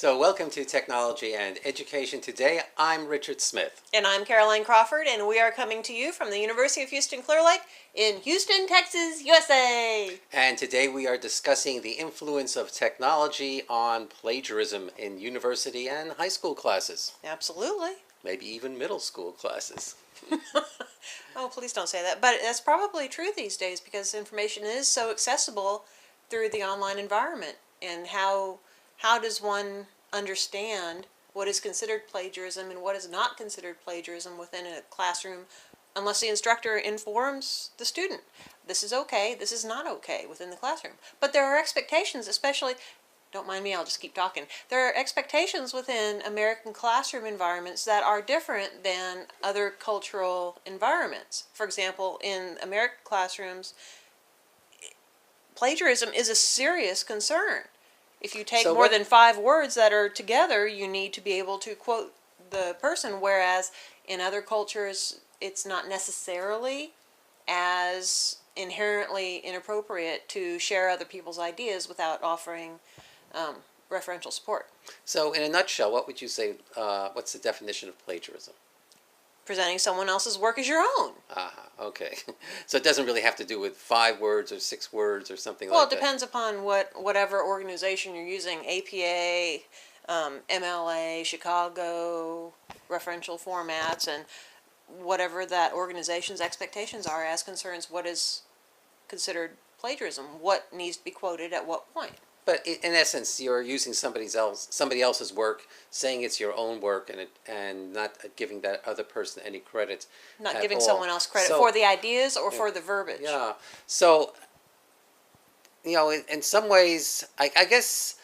So welcome to Technology and Education. Today I'm Richard Smith. And I'm Caroline Crawford, and we are coming to you from the University of Houston Clear Lake in Houston, Texas, USA. And today we are discussing the influence of technology on plagiarism in university and high school classes. Absolutely. Maybe even middle school classes. Oh, please don't say that. But that's probably true these days because information is so accessible through the online environment. And how does one understand what is considered plagiarism and what is not considered plagiarism within a classroom unless the instructor informs the student? This is okay, this is not okay within the classroom. But there are expectations, especially, don't mind me, I'll just keep talking. There are expectations within American classroom environments that are different than other cultural environments. For example, in American classrooms, plagiarism is a serious concern. If you take more than 5 words that are together, you need to be able to quote the person, whereas in other cultures, it's not necessarily as inherently inappropriate to share other people's ideas without offering referential support. So in a nutshell, what would you say, what's the definition of plagiarism? Presenting someone else's work as your own. Okay. So it doesn't really have to do with 5 words or 6 words or something Well, like that? Well, it depends upon whatever organization you're using, APA, MLA, Chicago, referential formats, and whatever that organization's expectations are as concerns what is considered plagiarism, what needs to be quoted at what point. But in essence, you're using somebody else's work, saying it's your own work, and not giving that other person any credit. Not giving someone else credit for the ideas or for the verbiage. Yeah. So, in some ways, I guess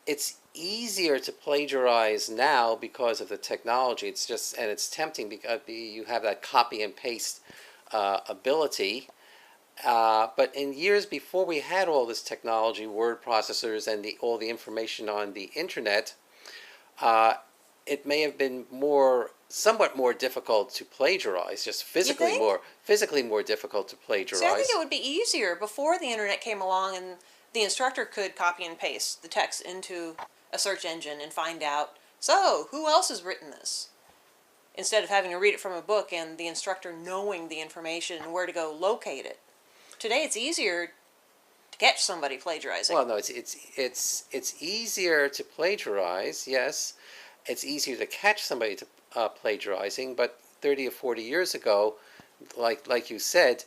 it's easier to plagiarize now because of the technology. It's tempting because you have that copy and paste ability. But in years before we had all this technology, word processors, and all the information on the internet, it may have been somewhat more difficult to plagiarize, just physically more difficult to plagiarize. See, I think it would be easier before the internet came along and the instructor could copy and paste the text into a search engine and find out, so, who else has written this? Instead of having to read it from a book and the instructor knowing the information and where to go locate it. Today it's easier to catch somebody plagiarizing. Well, no, it's easier to plagiarize, yes. It's easier to catch somebody plagiarizing, but 30 or 40 years ago, like you said,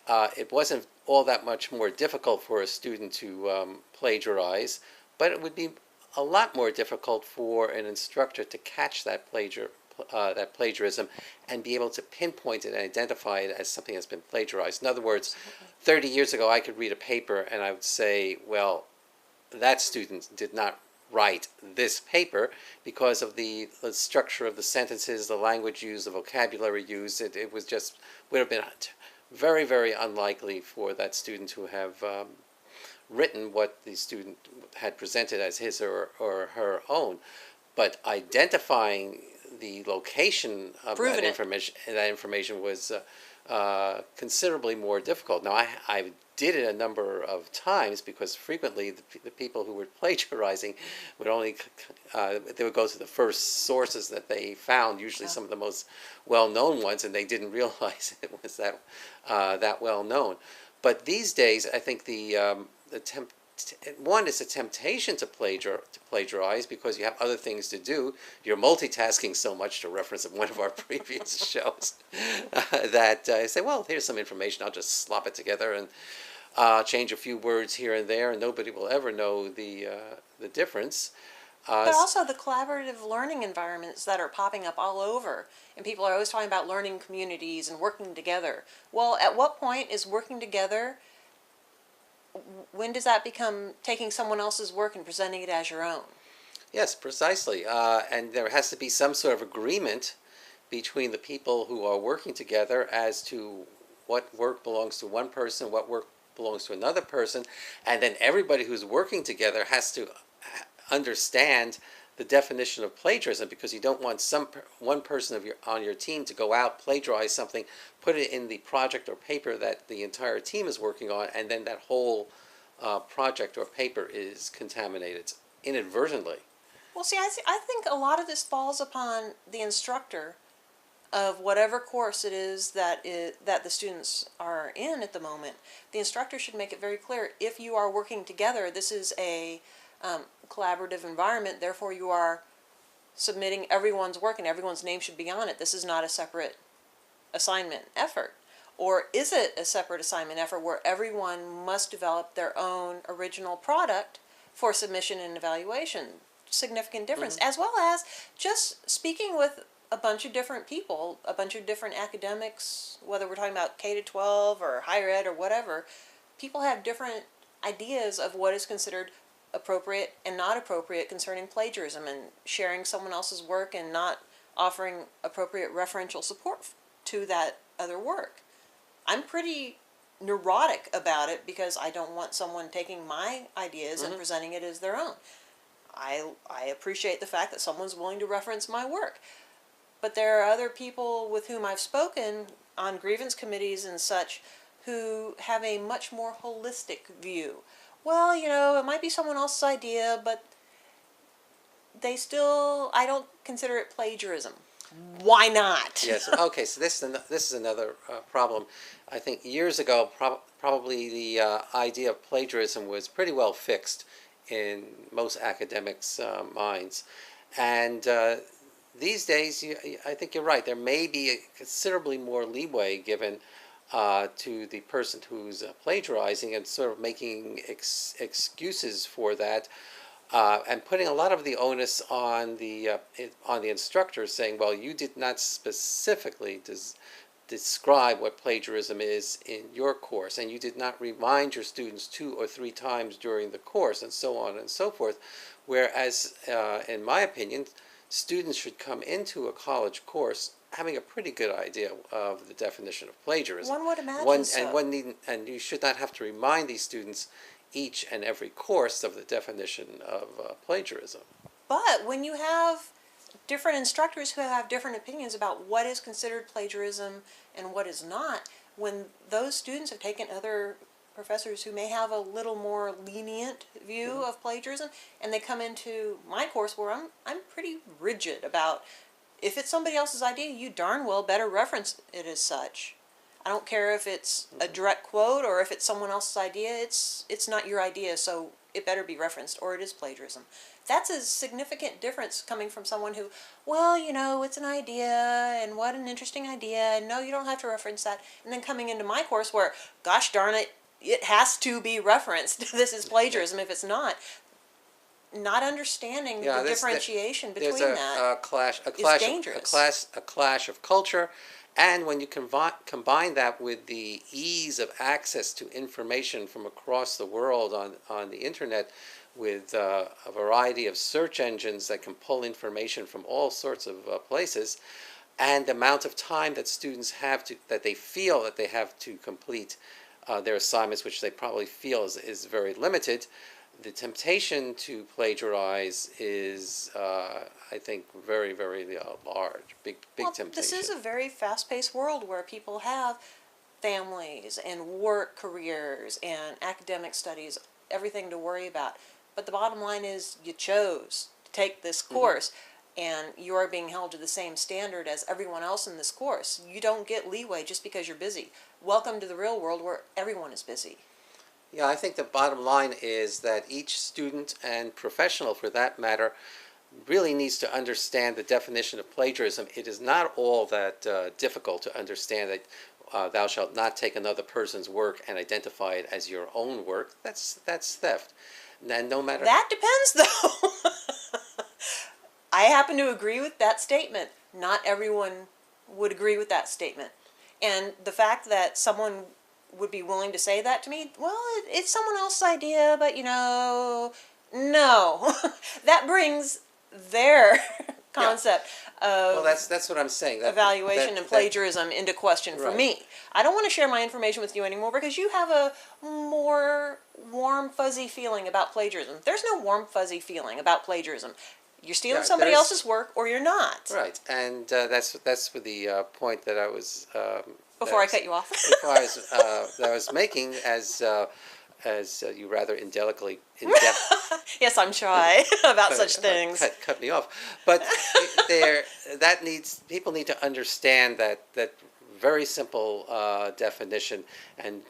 it wasn't all that much more difficult for a student to plagiarize, but it would be a lot more difficult for an instructor to catch that plagiarism and be able to pinpoint it and identify it as something that's been plagiarized. In other words, 30 years ago I could read a paper and I would say, well, that student did not write this paper because of the structure of the sentences, the language used, the vocabulary used. It would have been very, very unlikely for that student to have written what the student had presented as his or her own. But identifying the location of that information was considerably more difficult. Now, I did it a number of times because frequently the people who were plagiarizing would they would go to the first sources that they found, usually some of the most well-known ones, and they didn't realize it was that well-known. But these days, I think one is a temptation to plagiarize because you have other things to do. You're multitasking so much, to reference one of our previous shows, that I say, well, here's some information. I'll just slop it together and change a few words here and there, and nobody will ever know the difference. But also the collaborative learning environments that are popping up all over. And people are always talking about learning communities and working together. Well, at what point is working together, when does that become taking someone else's work and presenting it as your own? Yes, precisely. And there has to be some sort of agreement between the people who are working together as to what work belongs to one person, what work belongs to another person, and then everybody who's working together has to understand the definition of plagiarism, because you don't want one person on your team to go out, plagiarize something, put it in the project or paper that the entire team is working on, and then that whole project or paper is contaminated inadvertently. Well, see, I think a lot of this falls upon the instructor of whatever course it is that the students are in at the moment. The instructor should make it very clear, if you are working together, this is a collaborative environment, therefore you are submitting everyone's work and everyone's name should be on it. This is not a separate assignment effort. Or is it a separate assignment effort where everyone must develop their own original product for submission and evaluation? Significant difference. As well as just speaking with a bunch of different people, a bunch of different academics, whether we're talking about K to 12 or higher ed or whatever. People have different ideas of what is considered appropriate and not appropriate concerning plagiarism, and sharing someone else's work and not offering appropriate referential support to that other work. I'm pretty neurotic about it because I don't want someone taking my ideas and presenting it as their own. I appreciate the fact that someone's willing to reference my work. But there are other people with whom I've spoken on grievance committees and such who have a much more holistic view. Well, you know, it might be someone else's idea, but I don't consider it plagiarism. Why not? Yes. Okay. So this is another problem. I think years ago, probably the idea of plagiarism was pretty well fixed in most academics' minds, and these days, I think you're right. There may be considerably more leeway given to the person who's plagiarizing and sort of making excuses for that. And putting a lot of the onus on the instructor, saying, "Well, you did not specifically describe what plagiarism is in your course, and you did not remind your students 2 or 3 times during the course," and so on and so forth. Whereas, in my opinion, students should come into a college course having a pretty good idea of the definition of plagiarism. One would imagine so. And you should not have to remind these students each and every course of the definition of plagiarism. But when you have different instructors who have different opinions about what is considered plagiarism and what is not, when those students have taken other professors who may have a little more lenient view of plagiarism, and they come into my course where I'm pretty rigid about, if it's somebody else's idea, you darn well better reference it as such. I don't care if it's a direct quote or if it's someone else's idea. It's not your idea, so it better be referenced, or it is plagiarism. That's a significant difference coming from someone who, well, you know, it's an idea, and what an interesting idea, and no, you don't have to reference that. And then coming into my course where, gosh darn it, it has to be this is plagiarism if it's not. Not understanding the differentiation between that is dangerous. A clash of culture. And when you combine that with the ease of access to information from across the world on the internet, with a variety of search engines that can pull information from all sorts of places, and the amount of time that students that they feel that they have to complete their assignments, which they probably feel is very limited, the temptation to plagiarize is, I think, very, very large, big temptation. This is a very fast-paced world where people have families and work careers and academic studies, everything to worry about. But the bottom line is you chose to take this course, and you are being held to the same standard as everyone else in this course. You don't get leeway just because you're busy. Welcome to the real world where everyone is busy. Yeah, I think the bottom line is that each student and professional, for that matter, really needs to understand the definition of plagiarism. It is not all that difficult to understand that thou shalt not take another person's work and identify it as your own work. That's theft. And no matter... That depends, though. I happen to agree with that statement. Not everyone would agree with that statement. And the fact that someone would be willing to say that to me, well, it's someone else's idea, but you know, no. That brings their concept of that's what I'm saying. Evaluation and plagiarism into question for me. I don't want to share my information with you anymore because you have a more warm, fuzzy feeling about plagiarism. There's no warm, fuzzy feeling about plagiarism. You're stealing somebody else's work, or you're not. Right, and that's for the point that I was... Before I cut you off. That I was making, as as you rather indelicately Yes, I'm shy about such things. cut me off. But there, that needs people need to understand that very simple definition, and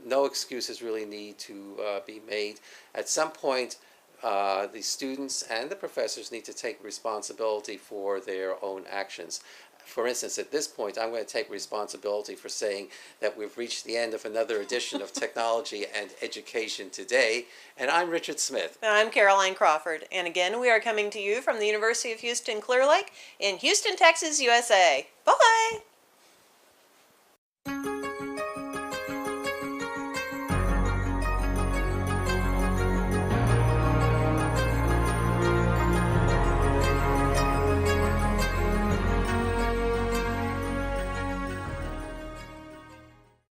no excuses really need to be made. At some point, the students and the professors need to take responsibility for their own actions. For instance, at this point, I'm going to take responsibility for saying that we've reached the end of another edition of Technology and Education Today, and I'm Richard Smith. And I'm Caroline Crawford, and again, we are coming to you from the University of Houston Clear Lake in Houston, Texas, USA. Bye!